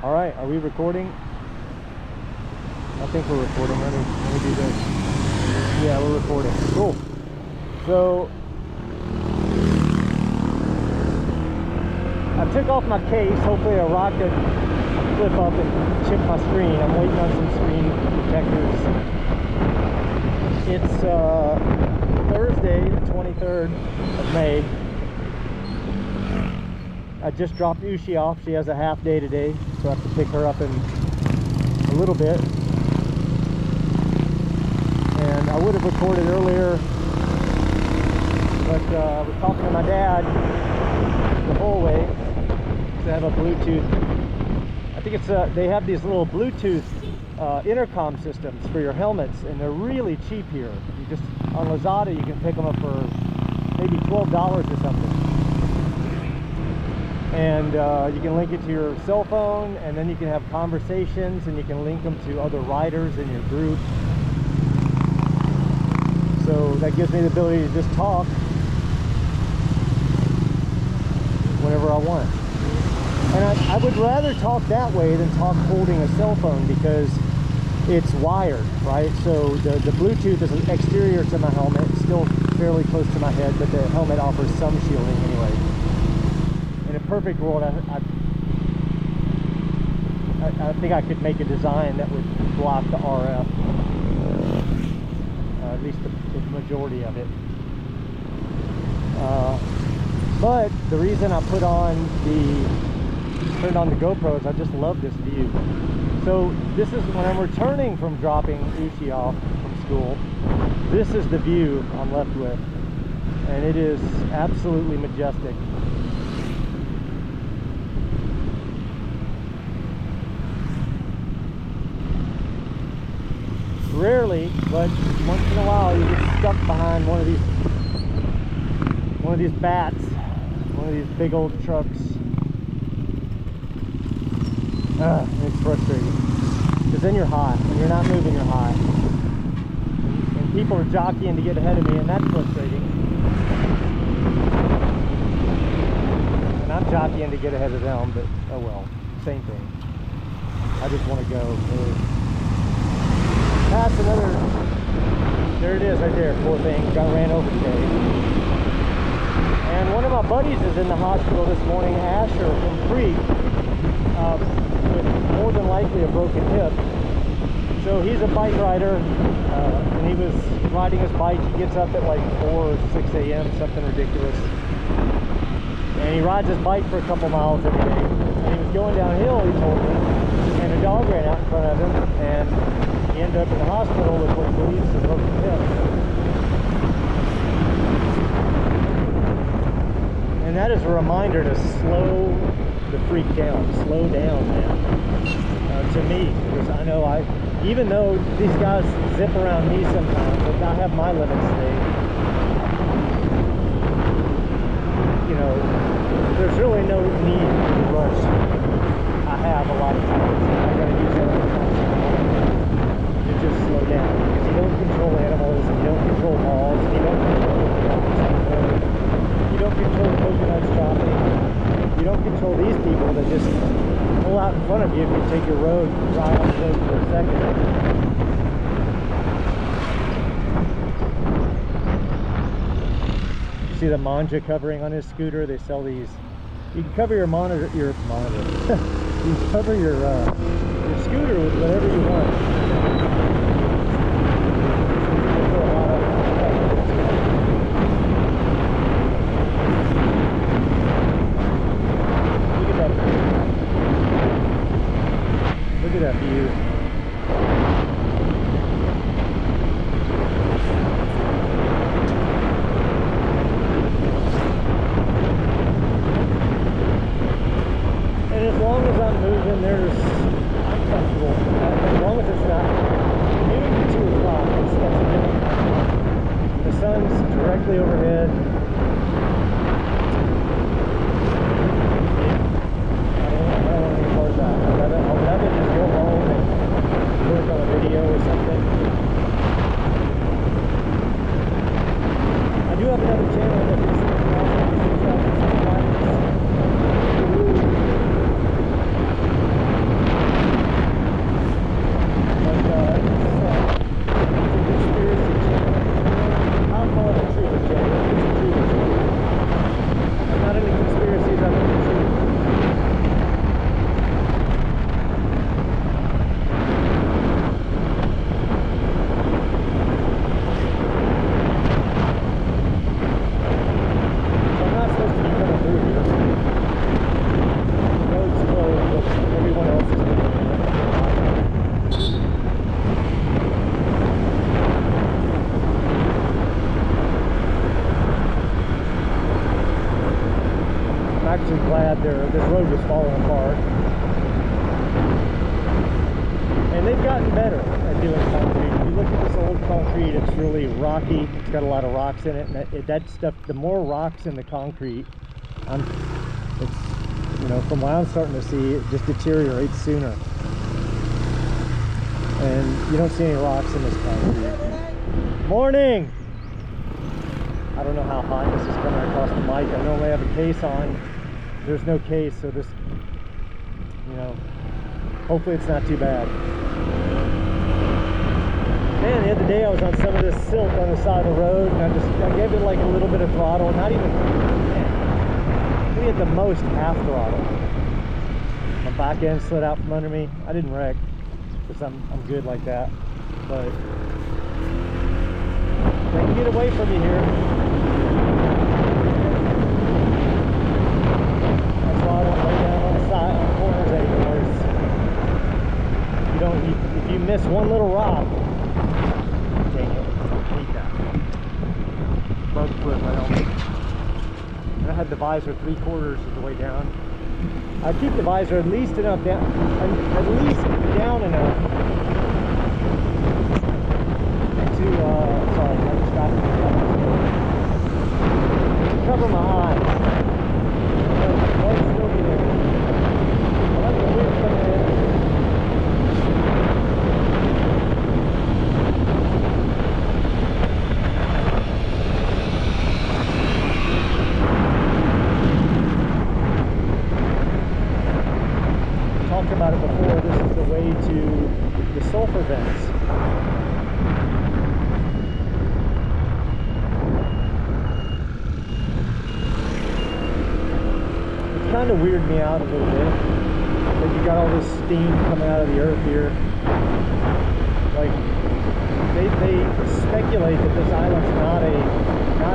All right, are we recording? I think we're recording. Let me do this. Yeah, we're recording. Cool. So I took off my case. Hopefully a rock doesn't flip up and chip my screen. I'm waiting on some screen protectors. It's Thursday, the 23rd of May. I just dropped Ushi off. She has a half day today, so I have to pick her up in a little bit. And I would have recorded earlier, but I was talking to my dad the whole way. So I have a Bluetooth. I think it's they have these little Bluetooth intercom systems for your helmets, and they're really cheap here. You just on Lazada you can pick them up for maybe $12 or something. And you can link it to your cell phone, and then you can have conversations, and you can link them to other riders in your group. So that gives me the ability to just talk whenever I want. And I would rather talk that way than talk holding a cell phone, because it's wired, right? So the Bluetooth is exterior to my helmet, it's still fairly close to my head, but the helmet offers some shielding anyway. In a perfect world, I think I could make a design that would block the RF, at least the majority of it. But the reason I turned on the GoPro is I just love this view. So this is when I'm returning from dropping Ushi off from school. This is the view I'm left with, and it is absolutely majestic. Rarely, but once in a while, you get stuck behind one of these bats, one of these big old trucks. It's frustrating, because then you're hot. When you're not moving, you're hot, and people are jockeying to get ahead of me, and that's frustrating. And I'm jockeying to get ahead of them, but oh well, same thing. I just want to go. Past another, there it is right there, poor thing, got ran over today. And one of my buddies is in the hospital this morning, Asher from Creek, with more than likely a broken hip. So he's a bike rider, and he was riding his bike. He gets up at like 4 or 6 a.m., something ridiculous. And he rides his bike for a couple miles every day. And he was going downhill, he told me, and a dog ran out in front of him, and he ended up in the hospital with what he believes is a broken hip. And that is a reminder to slow the freak down. Slow down, man. To me, because I know even though these guys zip around me sometimes, but I have my limits today. You know, there's really no need to rush. I have a lot of times. I gotta use that. Just slow down, because you don't control animals, and you don't control balls, and you don't control you don't control coconuts dropping, you don't control these people that just pull out in front of you if you take your road right off the road for a second. You see the Manja covering on his scooter? They sell these. You can cover your monitor. You can cover your scooter with whatever you want. Look at that view. And as long as I'm moving, I'm comfortable. As long as it's not noon to 2 o'clock, that's a different time. The sun's directly overhead. this road was falling apart. And they've gotten better at doing concrete. If you look at this old concrete, it's really rocky. It's got a lot of rocks in it, and that stuff, the more rocks in the concrete, it's, you know, from what I'm starting to see, it just deteriorates sooner. And you don't see any rocks in this concrete. Morning! I don't know how hot this is coming across the mic. I normally have a case on. There's no case, so this, you know, hopefully it's not too bad. Man, the other day I was on some of this silt on the side of the road, and I gave it like a little bit of throttle, not even, man, maybe at the most half throttle. My back end slid out from under me. I didn't wreck, because I'm good like that, but they can get away from you here. That's why I don't lay down on the side, on corners anymore. If you miss one little rock, dang it, I hate that. Bug foot right on me. And I had the visor 3/4 of the way down. I keep the visor at least enough down, at least down enough to, sorry, I'm distracted. To cover my eyes. But still be there. I like the wind coming in. Talked about it before, this is the way to the sulfur vents. It's kind of weirded me out a little bit that you got all this steam coming out of the earth here. Like, they speculate that this island's not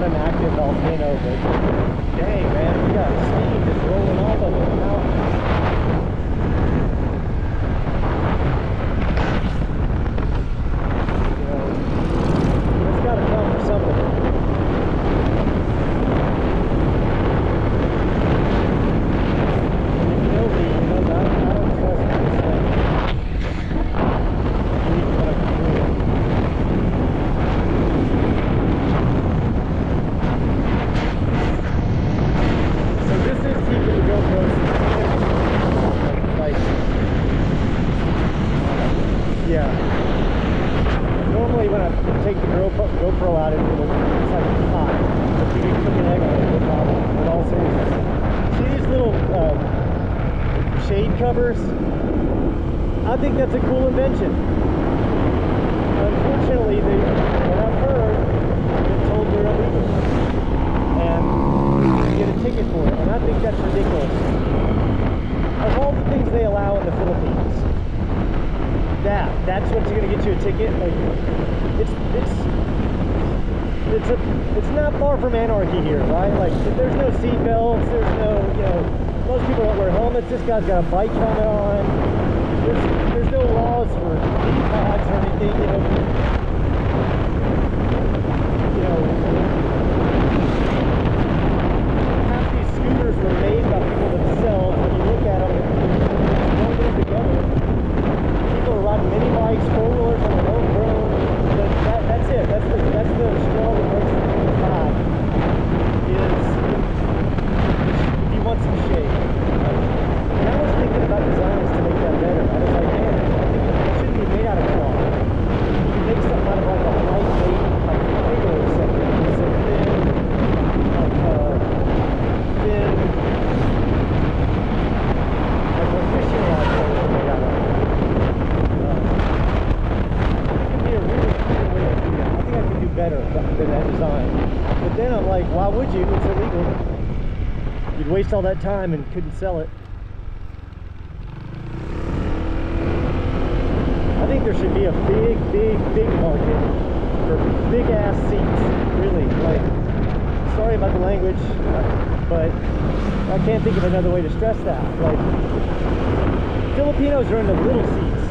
an active volcano, but dang man, we got steam just rolling off of it now. Yeah. Normally when I take the GoPro out, it's like hot. But you can cook an egg on it, no problem. But also, see these little shade covers? I think that's a cool invention. Unfortunately, what I've heard, I've been told they're illegal. And you get a ticket for it. And I think that's ridiculous. Of all the things they allow in the Philippines, that's what's going to get you a ticket. Like, it's not far from anarchy here, right? Like, there's no seat belts, there's no, you know, most people don't wear helmets. This guy's got a bike helmet on. There's no laws for detox or anything, you know, half these scooters were made by people themselves. When you look at them, it's one together. People are riding mini bikes, 4-wheelers on their own road. That's it. That's the straw that breaks the camel's back. Is if you want some shade. And I was thinking about designs to make that better. I was like, man, I think it shouldn't be made out of cloth. You can make something out of like a lightweight, like Lego or something. It's a thin, like what fishing rods are made out of. Better than that design. But then I'm like, why would you? It's illegal. You'd waste all that time and couldn't sell it. I think there should be a big market for big ass seats. Really, like, sorry about the language, but I can't think of another way to stress that. Like, Filipinos are into little seats.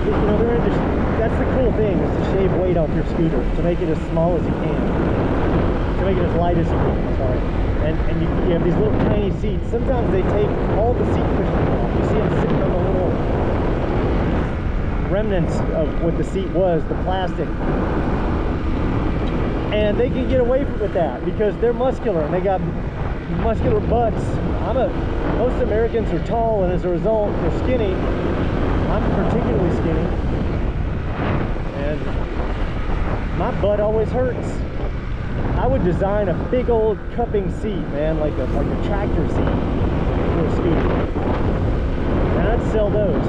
You know, they're into. That's the cool thing, is to shave weight off your scooter, to make it as small as you can, to make it as light as you can, sorry. And you have these little tiny seats. Sometimes they take all the seat cushions off. You see them sitting on the little remnants of what the seat was, the plastic. And they can get away with that because they're muscular and they got muscular butts. Most Americans are tall, and as a result, they're skinny. I'm particularly skinny, and my butt always hurts. I would design a big old cupping seat, man, like a tractor seat for a scooter, and I'd sell those.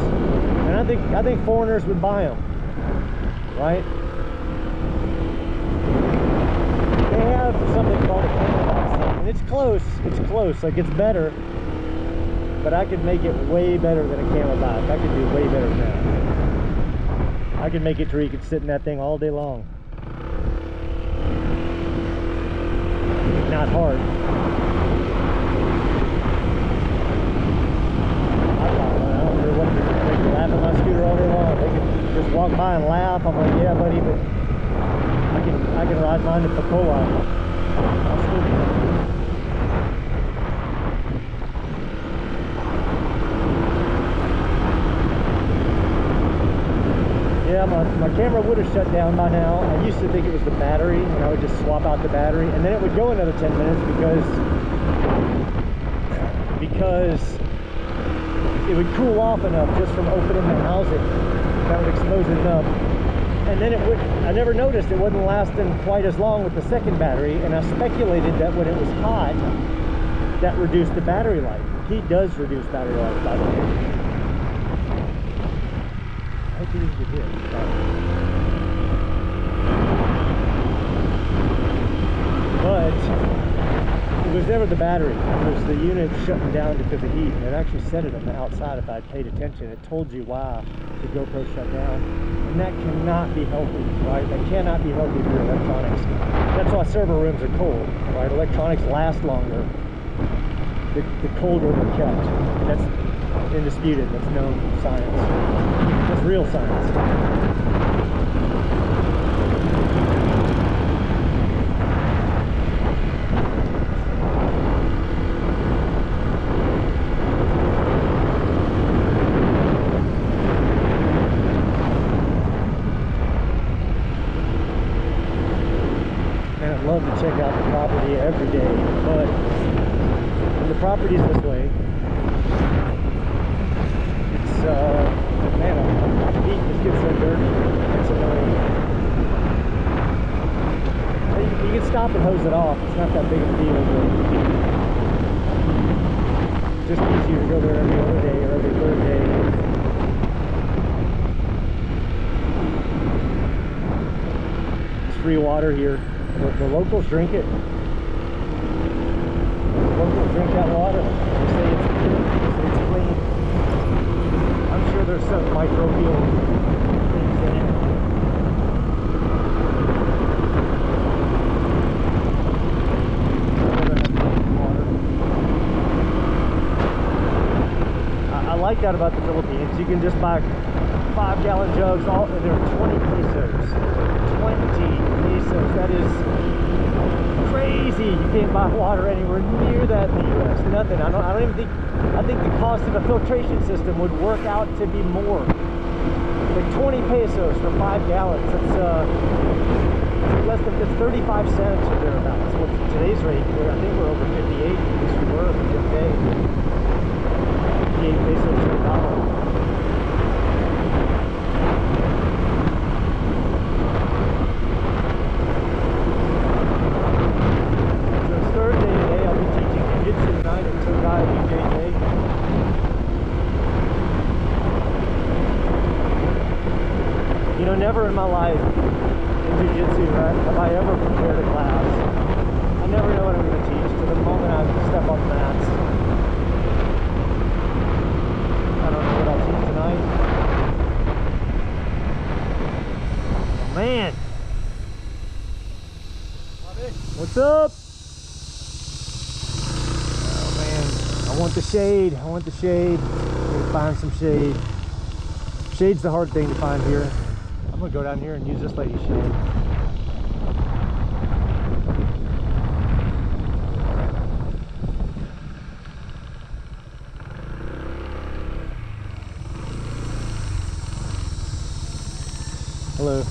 And I think foreigners would buy them, right? They have something called a camelback seat, and it's close, like it's better, but I could make it way better than a camelback. I could do way better than that. I could make it to where you could sit in that thing all day long. Not hard. I don't care what they can laugh at my scooter all day long. They can just walk by and laugh. I'm like, yeah, buddy, but I can ride mine to Pacola. I'll still be happy. Yeah, my camera would have shut down by now. I used to think it was the battery, and I would just swap out the battery, and then it would go another 10 minutes because it would cool off enough just from opening the housing. That would expose it enough. And then I never noticed it wasn't lasting quite as long with the second battery, and I speculated that when it was hot, that reduced the battery life. Heat does reduce battery life, by the way. I hope you didn't get hit. But it was never the battery. It was the unit shutting down because of heat. And it actually said it on the outside if I had paid attention. It told you why the GoPro shut down. And that cannot be healthy, right? That cannot be healthy for electronics. That's why server rooms are cold, right? Electronics last longer the colder they're kept. That's indisputed. That's known science. That's real science. And I'd love to check out the property every day, but when the property's this way, man, the heat just gets so dirty. It's annoying. You can stop and hose it off. It's not that big of a deal, but it's just easier to go there every other day or every third day. It's free water here. The locals drink it. The locals drink that water. They say it's clean. I'm sure there's some microbial things in it. I like that about the Philippines. You can just buy 5-gallon jugs, and they're 20 pesos. 20 pesos. That is crazy. You can't buy water anywhere near that in the U.S. Nothing. I don't even think. I think the cost of a filtration system would work out to be more. Like 20 pesos for 5 gallons. It's less than, it's 35 cents or thereabouts. What's today's rate? I think we're over 58. At least we were the other day. 58 pesos to a dollar. So it's Thursday today. I'll be teaching jiu-jitsu tonight at Togai BJJ. You know, never in my life in jiu-jitsu have I ever prepared a class. I never know what I'm going to teach to the moment I step on the mats. I don't know what I'll teach tonight. Oh, man! What's up? Oh man, I want the shade. I want the shade. I'm going to find some shade. Shade's the hard thing to find here. I'm gonna go down here and use this lady's shade. clue.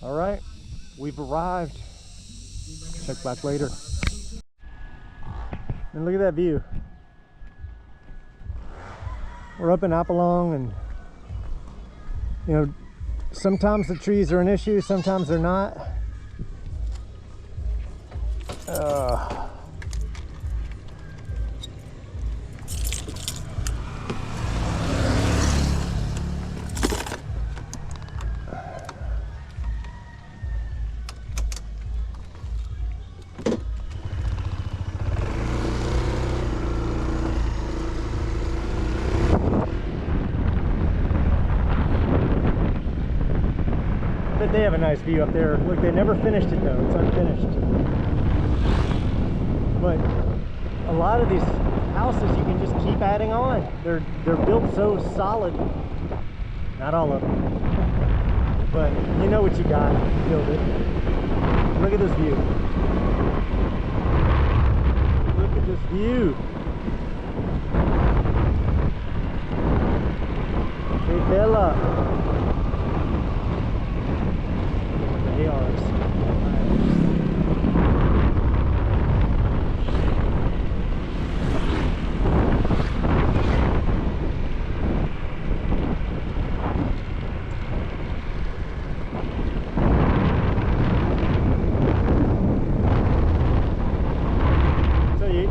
All right, we've arrived. Check back later. And look at that view. We're up in Apalong, and you know, sometimes the trees are an issue, sometimes they're not. But they have a nice view up there. Look, they never finished it though, it's unfinished. But a lot of these houses you can just keep adding on. They're built so solid. Not all of them, but you know what you got, build it. Look at this view. Look at this view. Hey Bella.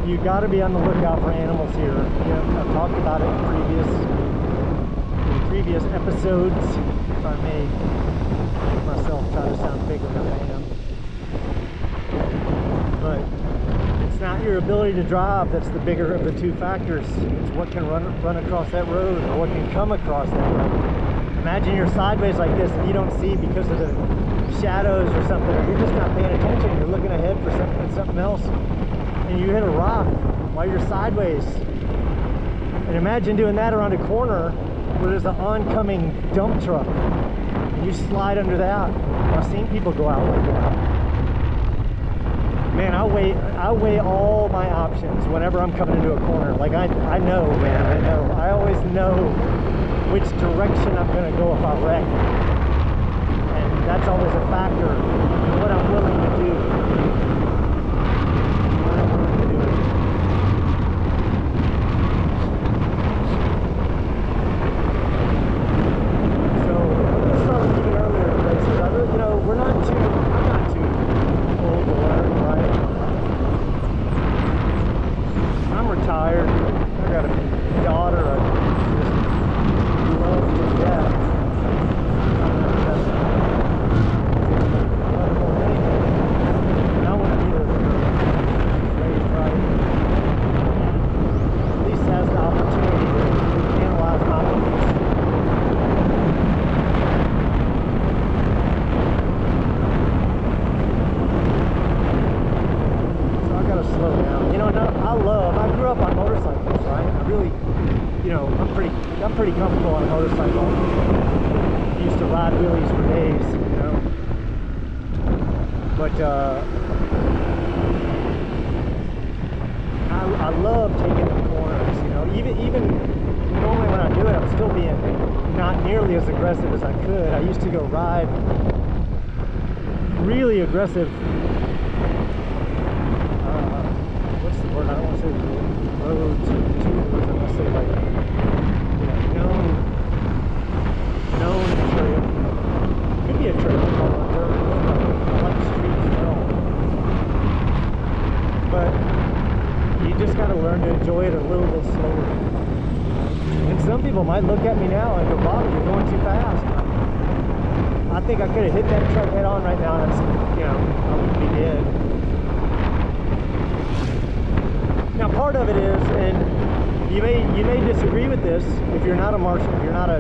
You got to be on the lookout for animals here. I've talked about it in previous episodes. If I may make myself try to sound bigger than I am. But it's not your ability to drive that's the bigger of the two factors. It's what can run across that road, or what can come across that road. Imagine you're sideways like this and you don't see because of the shadows or something, or you're just not paying attention. You're looking ahead for something else, and you hit a rock while you're sideways. And imagine doing that around a corner where there's an oncoming dump truck and you slide under that. I've seen people go out like that. Man, I weigh all my options whenever I'm coming into a corner. Like I know, man, I know. I always know which direction I'm gonna go if I wreck. And that's always a factor in what I'm willing to do. I'm pretty comfortable on a motorcycle. I used to ride wheelies for days, you know. But I love taking the corners, you know. Even normally when I do it, I'm still being not nearly as aggressive as I could. I used to go ride really aggressive. What's the word? I don't want to say roads or tours. I want to say like known trail. Could be a trail called like streets and all. But you just got to learn to enjoy it a little bit slower. And some people might look at me now and go, "Bob, you're going too fast." I think I could have hit that truck head on right now, and it's, you know, I wouldn't be dead. Now, part of it is, and you may disagree with this if you're not a martial, if you're not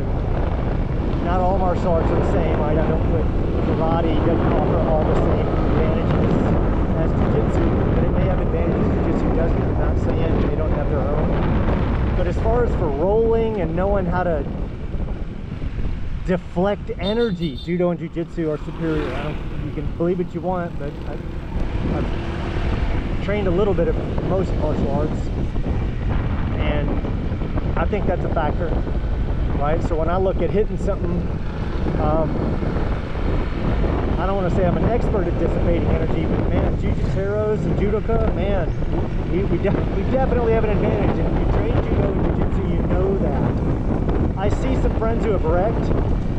all martial arts are the same, right? I don't put karate doesn't offer all the same advantages as jiu-jitsu, but it may have advantages jiu-jitsu doesn't. I'm not saying they don't have their own. But as far as for rolling and knowing how to deflect energy. Judo and jiu-jitsu are superior. You can believe what you want, but I've trained a little bit of most martial arts, and I think that's a factor, right? So when I look at hitting something, I don't want to say I'm an expert at dissipating energy, but man, jiu-jitsuros and judoka, man, we definitely have an advantage. And if you train judo and jiu-jitsu, you know that. I see some friends who have wrecked,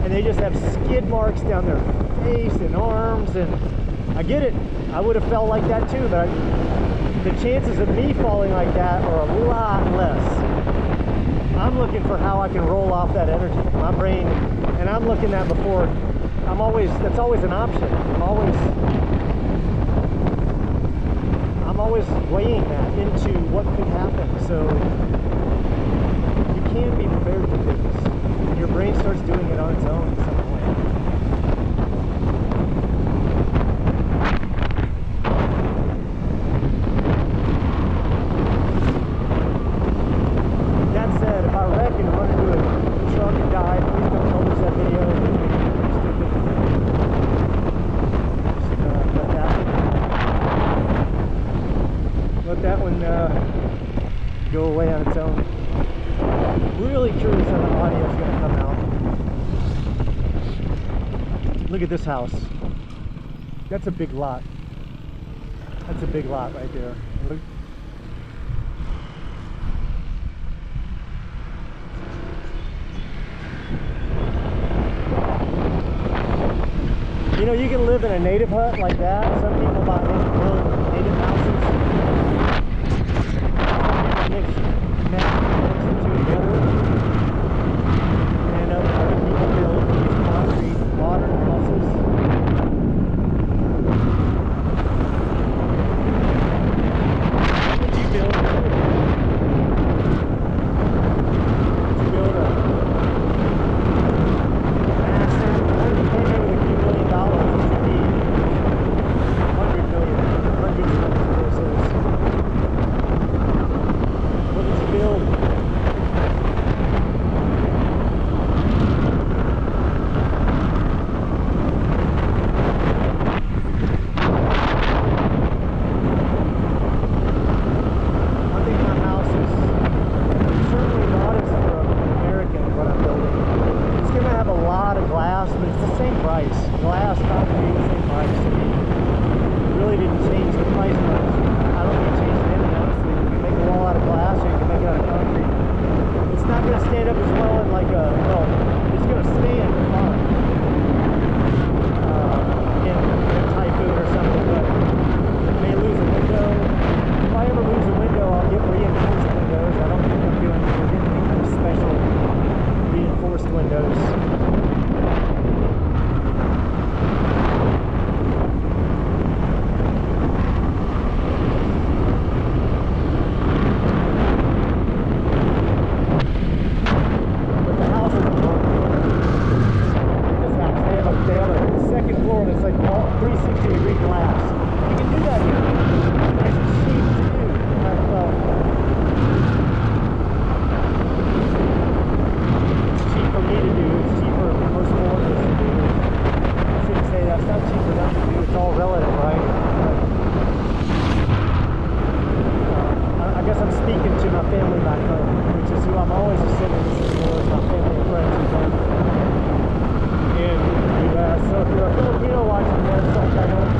and they just have skid marks down their face and arms, and I get it. I would have felt like that too, but the chances of me falling like that are a lot less. I'm looking for how I can roll off that energy. My brain, and I'm looking at before, that's always an option. I'm always weighing that into what could happen. So you can be prepared for things, and your brain starts doing it on its own at some point. That said, if I wreck and run into a truck and die, please don't publish that video. Let that one go away on its own. Really curious how the audio is going to come out. Look at this house. That's a big lot. That's a big lot right there. Look. You know, you can live in a native hut like that. Some people build native houses. Mix the two together. And other people build these concrete modern houses. What would you build? Would you build a massive, with a few $1 million, which would be 100 million, hundreds of resources? What would you build? I think my house is certainly modest for an American, what I'm building. It's going to have a lot of glass, but it's the same price. Glass, concrete, the same price. I mean, it really didn't change the price much. I don't think it changed anything, honestly. You can make a wall out of glass, or you can make it out of concrete. It's not going to stand up as well in like a, well, it's going to stand fine in a typhoon or something, but it may lose a window. If I ever lose a window, I'll get reinforced windows. I don't think I'm doing any kind of special reinforced windows. But the house is this house, they have a second floor, and it's like all 360-degree glass. You can do that here. It's cheap to do. Well, it's cheap for me to do. It's cheap for most foreigners to do. I shouldn't say that. It's not cheap for them to do. It's all relative, right? But, I guess I'm speaking to my family back home, which is who I'm always assuming this is for, my family and friends who live in the U.S. So if you're a Filipino watching this, like I don't,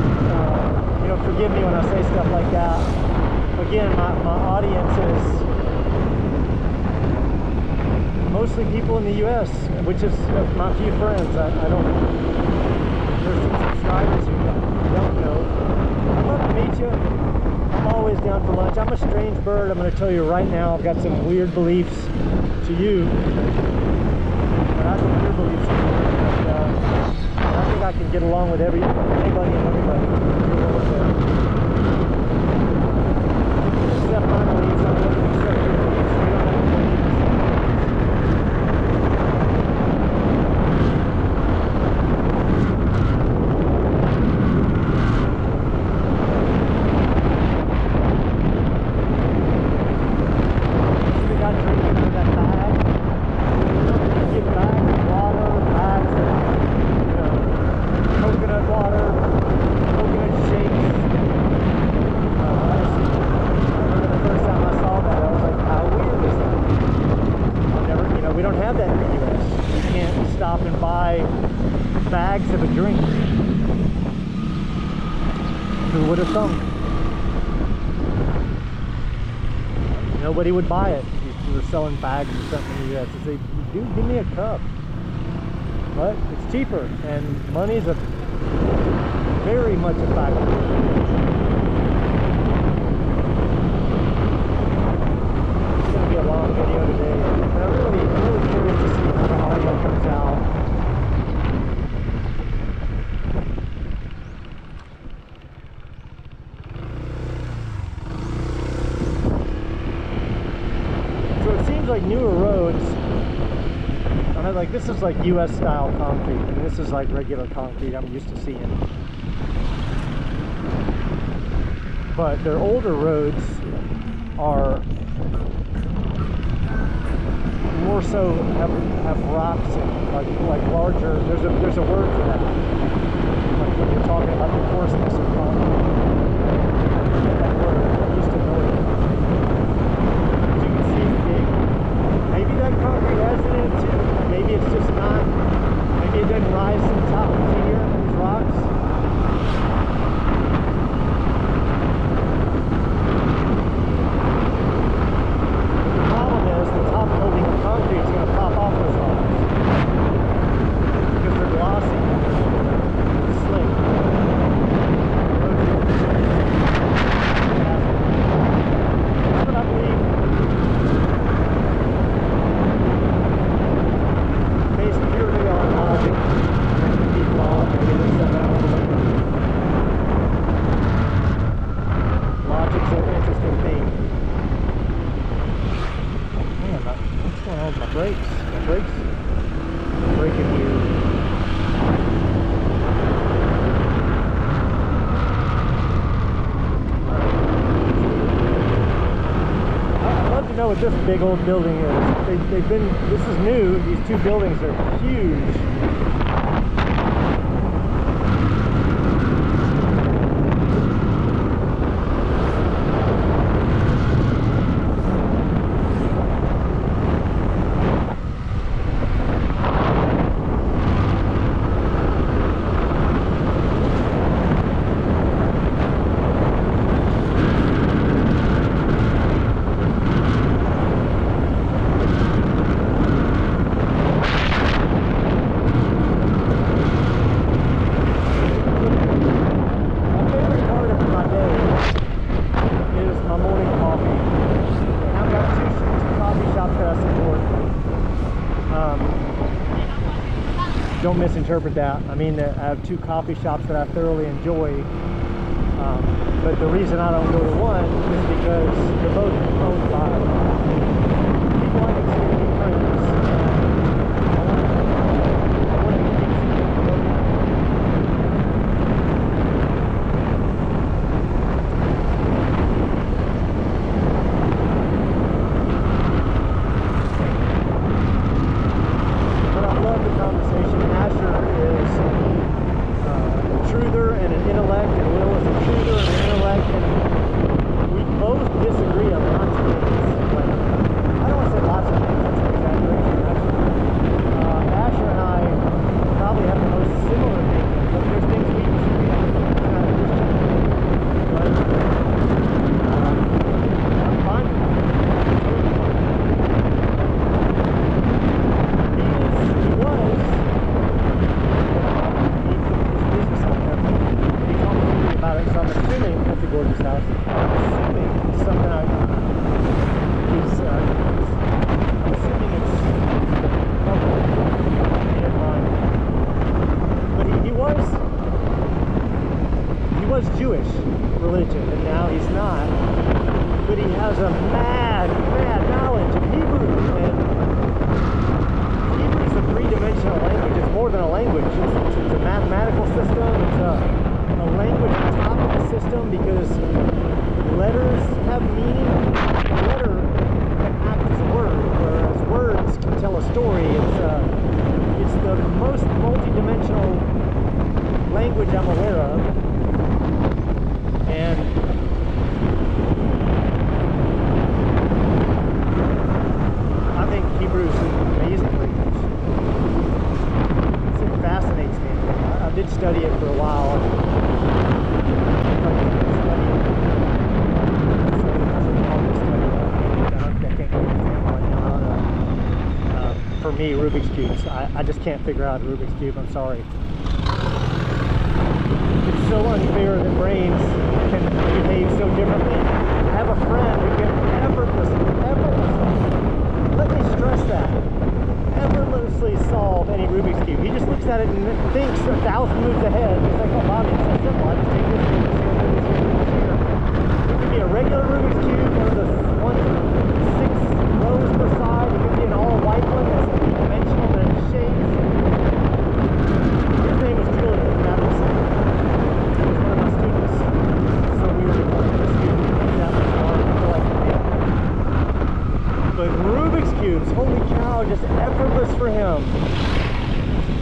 forgive me when I say stuff like that. Again, my audience is mostly people in the U.S., which is my few friends. I don't, there's some subscribers who don't know. I'd love to meet you. I'm always down for lunch. I'm a strange bird. I'm going to tell you right now, I've got some weird beliefs to you. But I think your beliefs are weird. And I think I can get along with anybody and everybody. Except my beliefs. I'm going to accept your beliefs. You don't have to believe. See the guy drinking out of that bag? You get bags of water, bags don't have that in the US. You can't stop and buy bags of a drink. Who would have thunk? Nobody would buy it if you were selling bags or something in the US. They say, dude, give me a cup. But it's cheaper, and money's a very much a factor. Be a long video today, but I'm really curious to see how the audio comes out. So it seems like newer roads, I mean, like this is like US style concrete, and this is like regular concrete I'm used to seeing. But their older roads are more so have rocks in it, like larger. There's a word for that. Like when you're talking about the coarseness of concrete. That word, I used to know it. As you can see, it's big. Maybe that concrete has it in it too. Maybe it's just not. Maybe it doesn't rise to the top. See here, these rocks. Concrete's going to pop off those rocks because they're glossy, slick. That's what I believe. Based purely on logic, logic's an interesting thing. What's going on with my brakes? My brakes are breaking weird. I'd love to know what this big old building is. They've been, this is new, these two buildings are huge. Don't misinterpret that. I mean, I have two coffee shops that I thoroughly enjoy, but the reason I don't go to one is because they're both owned by people I consider to be friends. Jewish religion, and now he's not, but he has a mad knowledge of Hebrew, and Hebrew is a three-dimensional language. It's more than a language. It's a mathematical system. It's a language on top of the system, because letters have meaning. A letter can act as a word, whereas words can tell a story. It's the most multi-dimensional language I'm aware of. And I think Hebrew is amazing. study it for a while. For me, Rubik's Cubes. I just can't figure out Rubik's Cube. I'm sorry. It's so unfair that brains can behave so differently. I have a friend who can effortlessly, let me stress that, effortlessly solve any Rubik's Cube. He just looks at it and thinks 1,000 moves ahead. It's like, oh, Bobby, it's so simple. I just take this here, this here, this here, this here. It could be a regular Rubik's Cube, one of the ones with 6 rows per side. It could be an all white one that's dimensional that it shapes. His name was Julian. That was one of my students. So we were playing this student that was hard to like him. But Rubik's Cubes, holy cow, just effortless for him.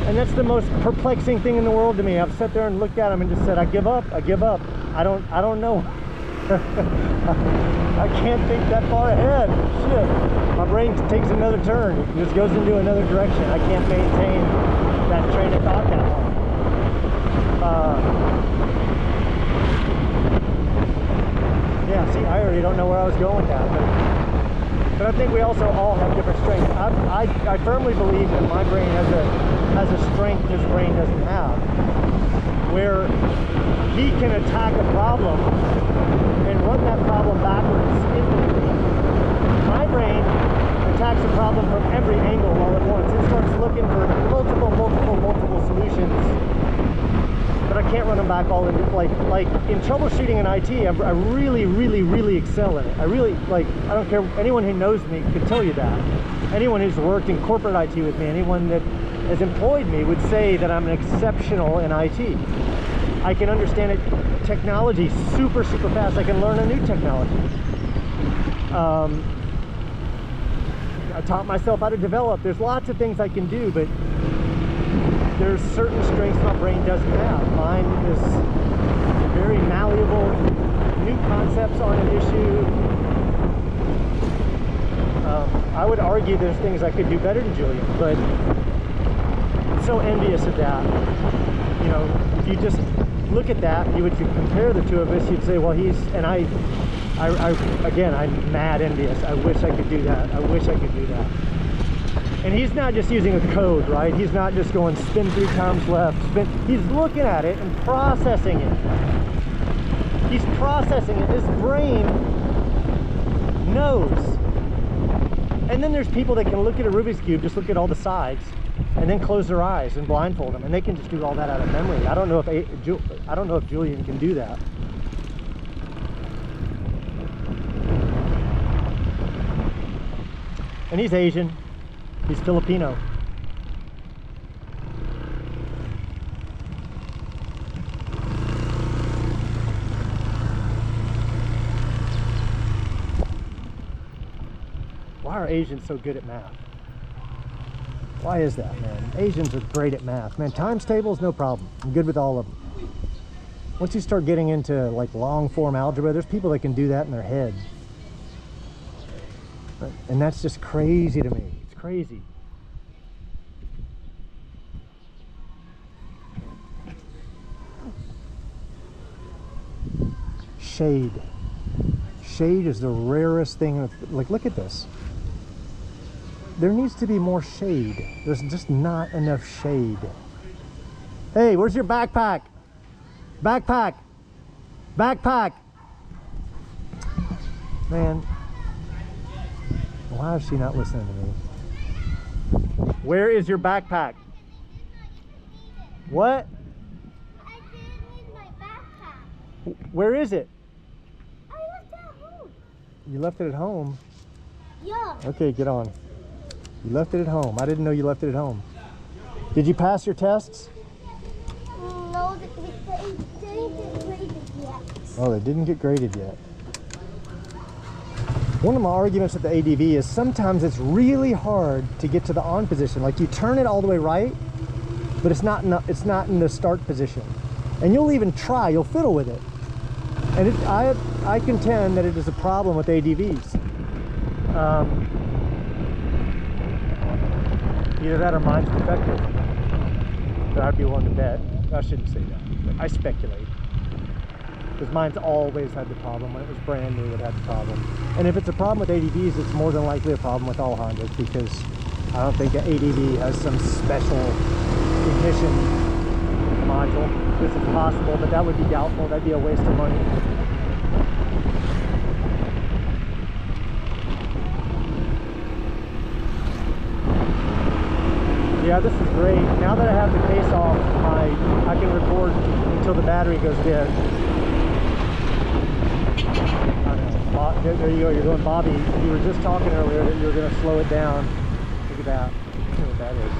And that's the most perplexing thing in the world to me. I've sat there and looked at him and just said, I give up. I don't know. I can't think that far ahead. Shit. My brain takes another turn. It just goes into another direction. I can't maintain that train of thought that long. Yeah, see, I already don't know where I was going with that. But I think we also all have different strengths. I firmly believe that my brain has a strength his brain doesn't have, where he can attack a problem and run that problem backwards infinitely. My brain attacks a problem from every angle all at once. It starts looking for multiple solutions. But I can't run them back all into, like in troubleshooting in IT, I really excel in it. I don't care, anyone who knows me could tell you that. Anyone who's worked in corporate IT with me, anyone that has employed me would say that I'm exceptional in IT. I can understand it, technology super fast. I can learn a new technology. I taught myself how to develop. There's lots of things I can do, but there's certain strengths my brain doesn't have. Mine is very malleable, new concepts on an issue. I would argue there's things I could do better than Julian, but I'm so envious of that. You know, if you just look at that, you would compare the two of us, you'd say, well, he's, and again, I'm mad envious. I wish I could do that. I wish I could do that. And he's not just using a code, right? He's not just going spin 3 times left, spin. He's looking at it and processing it. He's processing it. His brain knows. And then there's people that can look at a Rubik's Cube, just look at all the sides, and then close their eyes and blindfold them, and they can just do all that out of memory. I don't know if Julian can do that. And he's Asian. He's Filipino. Why are Asians so good at math? Why is that, man? Asians are great at math. Man, times tables, no problem. I'm good with all of them. Once you start getting into like long form algebra, there's people that can do that in their head. And that's just crazy to me. It's crazy. Shade. Shade is the rarest thing. Like, look at this. There needs to be more shade. There's just not enough shade. Hey, where's your backpack? Backpack. Backpack. Man. Why is she not listening to me? Where is your backpack? What? I didn't need my backpack. Where is it? I left it at home. You left it at home? Yeah. Okay, get on. You left it at home. I didn't know you left it at home. Did you pass your tests? No, they didn't get graded yet. Oh, they didn't get graded yet. One of my arguments with the ADV is sometimes it's really hard to get to the on position. Like you turn it all the way right, but it's not in the start position. And you'll even try, you'll fiddle with it. And I contend that it is a problem with ADVs. Either that or mine's defective. So I'd be willing to bet. I shouldn't say that, but I speculate. Because mine's always had the problem. When it was brand new, it had the problem. And if it's a problem with ADVs, it's more than likely a problem with all Hondas, because I don't think an ADV has some special ignition module. This is possible, but that would be doubtful. That'd be a waste of money. Yeah, this is great. Now that I have the case off, I can record until the battery goes dead. I know. There you go. You're doing Bobby. You were just talking earlier that you were going to slow it down. Look at that. Look what that is.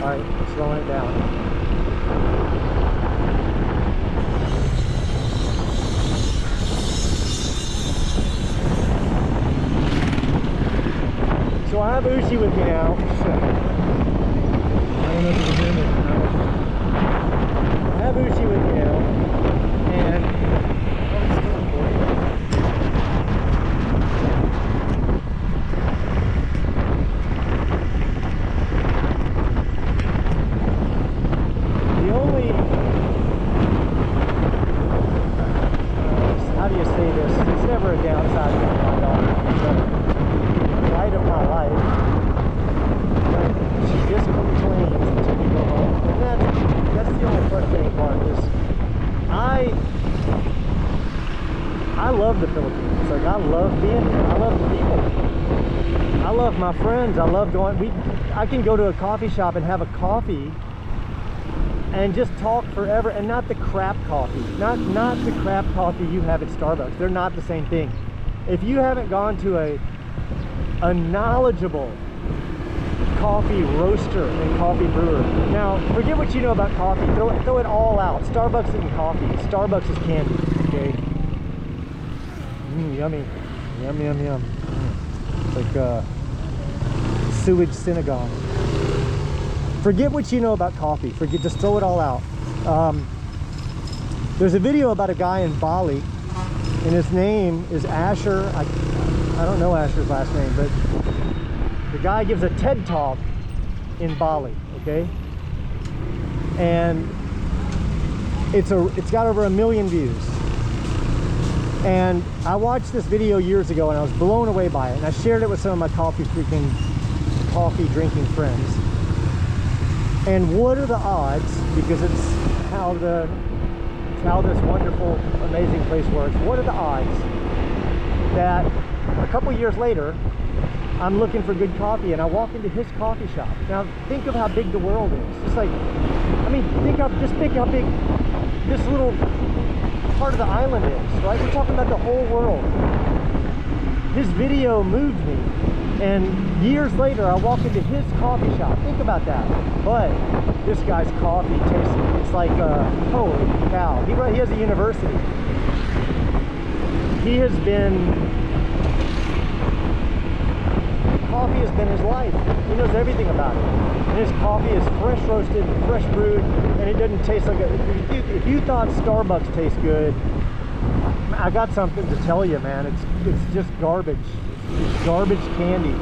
All right, I'm slowing it down. So I have Uchi with me now. I don't know if you can hear me. I have Uchi with me now, and it's still recording. The only, how do you say this? It's never a downside to my daughter. It's a light of my life. But she just complains until we go home. And that's the only frustrating part is I love the Philippines. Like, I love being here. I love the people. I love my friends. I love going. I can go to a coffee shop and have a coffee and just talk forever, and not the crap coffee. Not the crap coffee you have at Starbucks. They're not the same thing. If you haven't gone to a knowledgeable coffee roaster and coffee brewer. Now, forget what you know about coffee. Throw it all out. Starbucks isn't coffee. Starbucks is candy. Okay. Yummy. Yum, yum, yum. It's like sewage synagogue. Forget what you know about coffee. Just throw it all out. There's a video about a guy in Bali, and his name is Asher. I don't know Asher's last name, but the guy gives a TED Talk in Bali, okay? And it's got over 1 million views. And I watched this video years ago, and I was blown away by it. And I shared it with some of my coffee drinking friends. And what are the odds? Because it's how this wonderful, amazing place works. What are the odds that a couple years later, I'm looking for good coffee and I walk into his coffee shop? Now think of how big the world is. It's like, I mean, think how big this little part of the island is, right? We're talking about the whole world. His video moved me, and years later I walk into his coffee shop. Think about that. But this guy's coffee tastes, it's like, holy cow. He has a university. Coffee has been his life. He knows everything about it. And his coffee is fresh roasted, fresh brewed, and it doesn't taste like if you thought Starbucks tastes good, I got something to tell you, man. It's just garbage. It's garbage candy.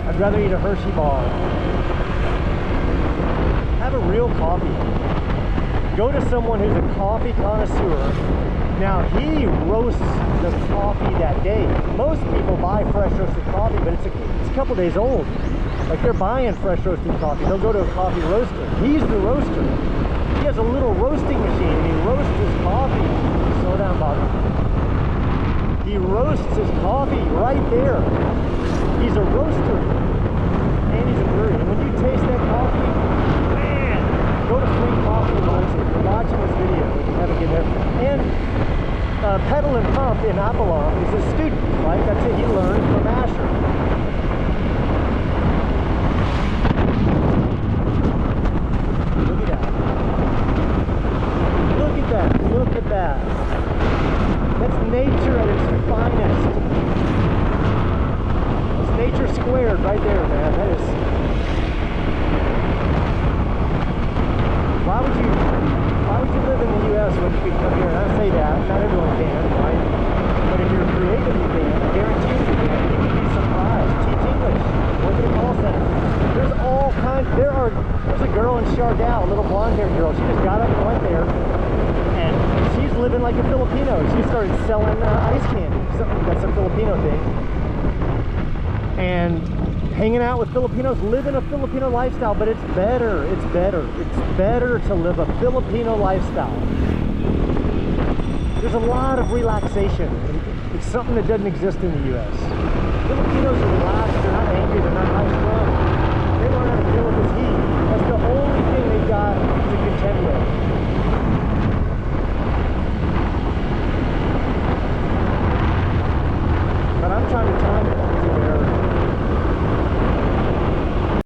I'd rather eat a Hershey bar. Have a real coffee. Go to someone who's a coffee connoisseur. Now, he roasts the coffee that day. Most people buy fresh roasted coffee, but it's a couple days old. Like, they're buying fresh roasted coffee. They'll go to a coffee roaster. He's the roaster. He has a little roasting machine, and he roasts his coffee. Slow down, Bobby. He roasts his coffee right there. He's a roaster, and he's a brewery. And when you taste that coffee, man, go to Free Coffee Roasting. You're watching this video if you haven't get there. And Pedal and Pump in Avalon is a student, right? That's it. He learned from Asher. Look at that. Look at that. Look at that. That's nature at its finest. It's nature squared right there, man. That is. Why would you live in the U.S. when you can come here? And I say that, not everyone can, right? But if you're creative, you can. I guarantee you can. You can be surprised. Teach English. Work at a call center. There's all kinds. There's a girl in Charlotte our gal, a little blonde-haired girl. She just got up and went there, and she's living like a Filipino. She started selling ice candy. That's a Filipino thing. And hanging out with Filipinos, living a Filipino lifestyle, but it's better. It's better. It's better to live a Filipino lifestyle. There's a lot of relaxation. It's something that doesn't exist in the U.S. Filipinos are relaxed. They're not angry. They're not high strung. They learn how to deal with this heat.